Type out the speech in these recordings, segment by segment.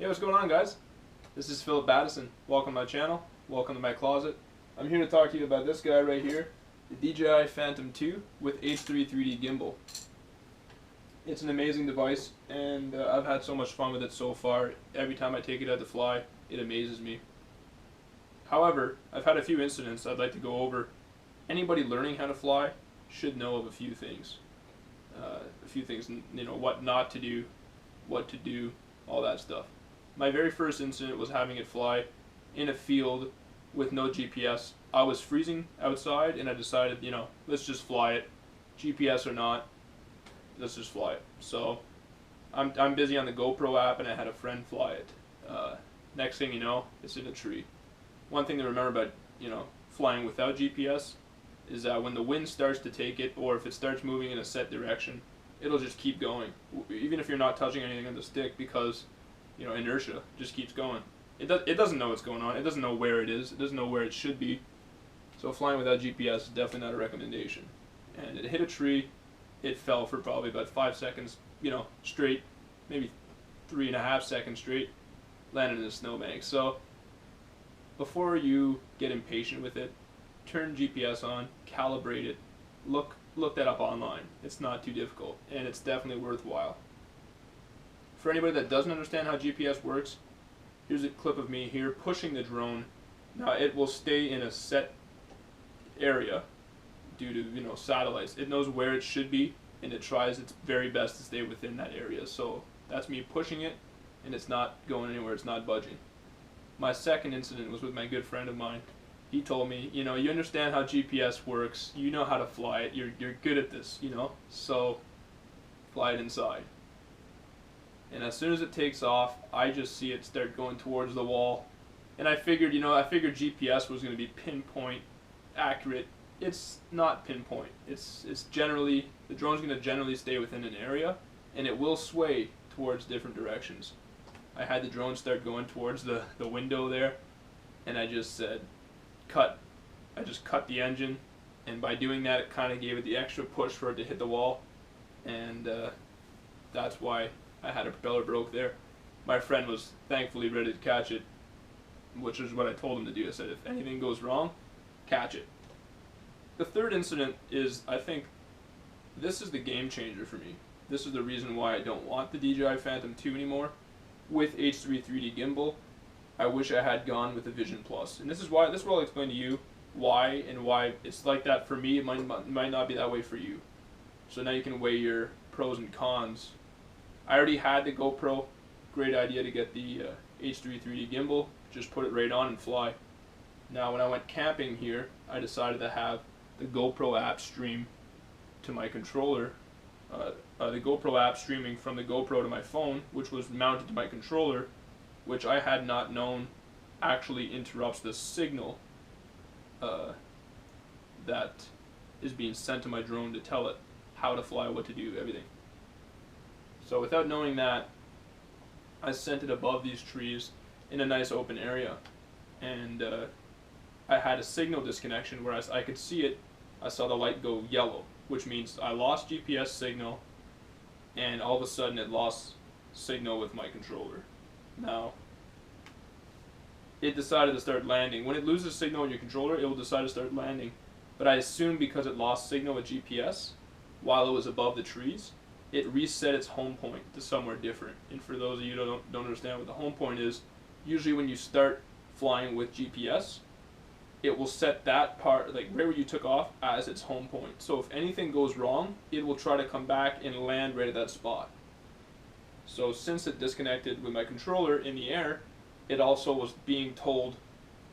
Hey, what's going on, guys? This is Philip Battison. Welcome to my channel. Welcome to my closet. I'm here to talk to you about this guy right here, the Dji Phantom 2 with H3 3D gimbal. It's an amazing device, and I've had so much fun with it so far. Every time I take it out to fly, it amazes me. However, I've had a few incidents I'd like to go over. Anybody learning how to fly should know of a few things. What not to do, what to do, all that stuff. My very first incident was having it fly in a field with no GPS. I was freezing outside and I decided, let's just fly it. GPS or not, let's just fly it. So I'm busy on the GoPro app and I had a friend fly it. Next thing you know, it's in a tree. One thing to remember about, flying without GPS is that when the wind starts to take it, or if it starts moving in a set direction, it'll just keep going, even if you're not touching anything on the stick, because inertia just keeps going. It doesn't know what's going on. It doesn't know where it is. It doesn't know where it should be. So flying without GPS is definitely not a recommendation. And it hit a tree. It fell for probably about 5 seconds, straight, maybe 3.5 seconds straight, landed in a snowbank. So before you get impatient with it, turn GPS on, calibrate it, look that up online. It's not too difficult, and it's definitely worthwhile. For anybody that doesn't understand how GPS works, here's a clip of me here pushing the drone. Now it will stay in a set area due to satellites. It knows where it should be, and it tries its very best to stay within that area. So that's me pushing it, and it's not going anywhere. It's not budging. My second incident was with my good friend of mine. He told me, you understand how GPS works, you know how to fly it, you're good at this, so fly it inside. And as soon as it takes off, I just see it start going towards the wall. And I figured, GPS was going to be pinpoint accurate. It's not pinpoint. It's generally, the drone's going to generally stay within an area, and it will sway towards different directions. I had the drone start going towards the window there, and I just said, cut. I just cut the engine, and by doing that, it kind of gave it the extra push for it to hit the wall, and that's why I had a propeller broke there. My friend was thankfully ready to catch it, which is what I told him to do. I said, if anything goes wrong, catch it. The third incident is, I think, this is the game changer for me. This is the reason why I don't want the Dji Phantom 2 anymore. With H3 3D gimbal, I wish I had gone with the Vision Plus. And this is what I'll explain to you why it's like that for me. It might not be that way for you. So now you can weigh your pros and cons. I already had the GoPro. Great idea to get the H3 3D gimbal. Just put it right on and fly. Now when I went camping here, I decided to have the GoPro app stream to my controller. The GoPro app streaming from the GoPro to my phone, which was mounted to my controller, which I had not known actually interrupts the signal that is being sent to my drone to tell it how to fly, what to do, everything. So without knowing that, I sent it above these trees in a nice open area, and I had a signal disconnection where I could see it. I saw the light go yellow, which means I lost GPS signal, and all of a sudden it lost signal with my controller. Now, it decided to start landing. When it loses signal in your controller, it will decide to start landing. But I assume because it lost signal with GPS while it was above the trees, it reset its home point to somewhere different. And for those of you who don't understand what the home point is, usually when you start flying with GPS, it will set that part, like right where you took off, as its home point. So if anything goes wrong, it will try to come back and land right at that spot. So since it disconnected with my controller in the air, it also was being told,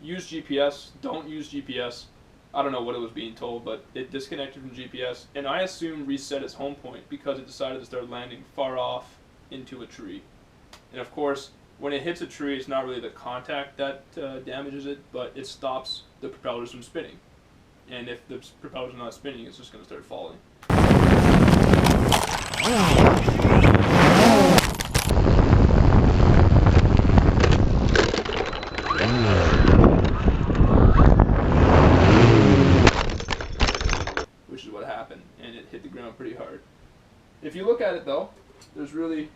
use GPS, don't use GPS. I don't know what it was being told, but it disconnected from GPS, and I assume reset its home point because it decided to start landing far off into a tree. And of course, when it hits a tree, it's not really the contact that damages it, but it stops the propellers from spinning. And if the propellers are not spinning, it's just going to start falling. Which is what happened, and it hit the ground pretty hard. If you look at it though, there's really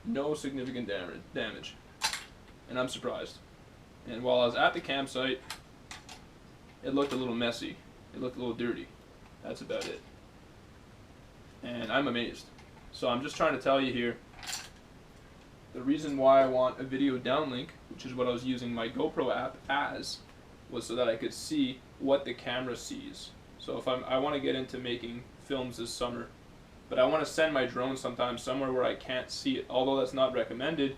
No significant damage. And I'm surprised. And while I was at the campsite, it looked a little messy. It looked a little dirty. That's about it. And I'm amazed. So I'm just trying to tell you here, the reason why I want a video downlink, which is what I was using my GoPro app as, was so that I could see what the camera sees. So if I want to get into making films this summer, but I want to send my drone sometimes somewhere where I can't see it. Although that's not recommended,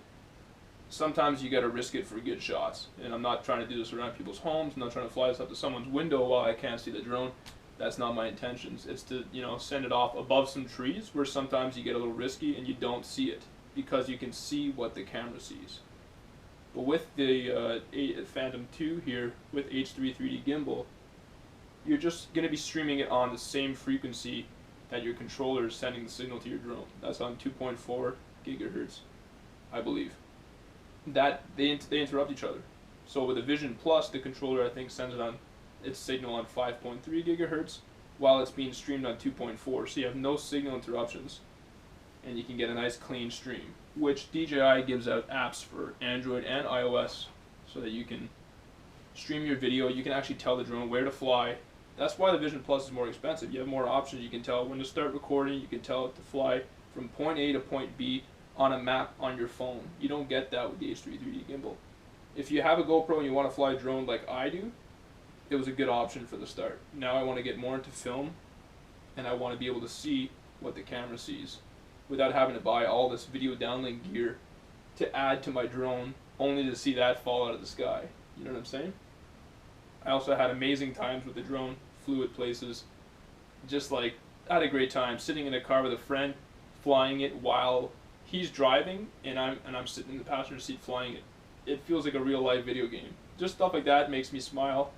sometimes you got to risk it for good shots. And I'm not trying to do this around people's homes. I'm not trying to fly this up to someone's window while I can't see the drone. That's not my intentions. It's to, send it off above some trees where sometimes you get a little risky and you don't see it because you can see what the camera sees. But with the Phantom 2 here with H3 3D gimbal, you're just going to be streaming it on the same frequency that your controller is sending the signal to your drone. That's on 2.4 gigahertz, I believe. That they interrupt each other. So with the Vision Plus, the controller I think sends it on its signal on 5.3 gigahertz, while it's being streamed on 2.4. So you have no signal interruptions, and you can get a nice clean stream. Which DJI gives out apps for Android and iOS, so that you can stream your video. You can actually tell the drone where to fly. That's why the Vision Plus is more expensive. You have more options. You can tell when to start recording. You can tell it to fly from point A to point B on a map on your phone. You don't get that with the H3 3D gimbal. If you have a GoPro and you want to fly a drone like I do, it was a good option for the start. Now I want to get more into film, and I want to be able to see what the camera sees without having to buy all this video downlink gear to add to my drone only to see that fall out of the sky. You know what I'm saying? I also had amazing times with the drone, flew at places, just like, I had a great time sitting in a car with a friend, flying it while he's driving and I'm sitting in the passenger seat flying it. It feels like a real life video game. Just stuff like that makes me smile,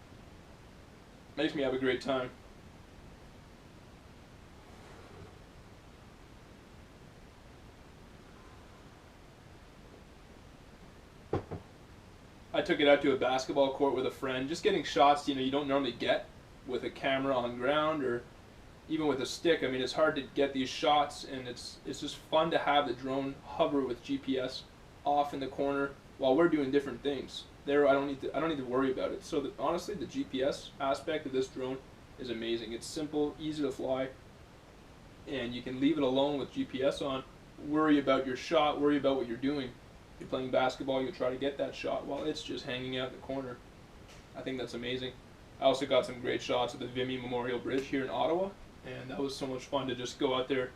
makes me have a great time. I took it out to a basketball court with a friend, just getting shots you don't normally get with a camera on ground or even with a stick. I mean, it's hard to get these shots, and it's just fun to have the drone hover with GPS off in the corner while we're doing different things. There, I don't need to worry about it. So honestly, the GPS aspect of this drone is amazing. It's simple, easy to fly, and you can leave it alone with GPS on. Worry about your shot, worry about what you're doing. You're playing basketball, you try to get that shot while it's just hanging out in the corner. I think that's amazing. I also got some great shots of the Vimy Memorial Bridge here in Ottawa, and that was so much fun to just go out there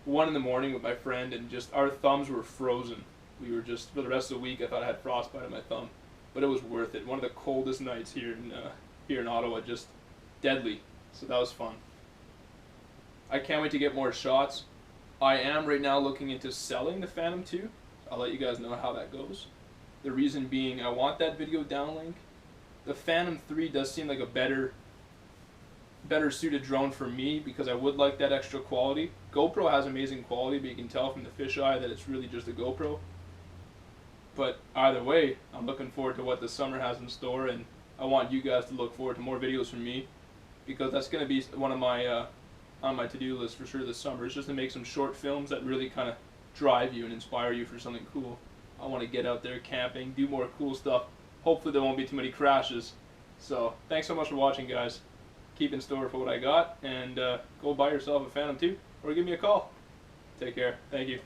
1 in the morning with my friend, and just our thumbs were frozen. We were just, for the rest of the week, I thought I had frostbite on my thumb, but it was worth it. One of the coldest nights here in Ottawa, just deadly. So that was fun. I can't wait to get more shots. I am right now looking into selling the Phantom 2. I'll let you guys know how that goes. The reason being, I want that video downlink. The Phantom 3 does seem like a better suited drone for me because I would like that extra quality. GoPro has amazing quality, but you can tell from the fisheye that it's really just a GoPro. But either way, I'm looking forward to what the summer has in store, and I want you guys to look forward to more videos from me, because that's going to be one of my on my to-do list for sure this summer. It's just to make some short films that really kind of drive you and inspire you for something cool. I want to get out there camping, do more cool stuff. Hopefully there won't be too many crashes. So thanks so much for watching, guys. Keep in store for what I got, and go buy yourself a Phantom 2 or give me a call. Take care. Thank you.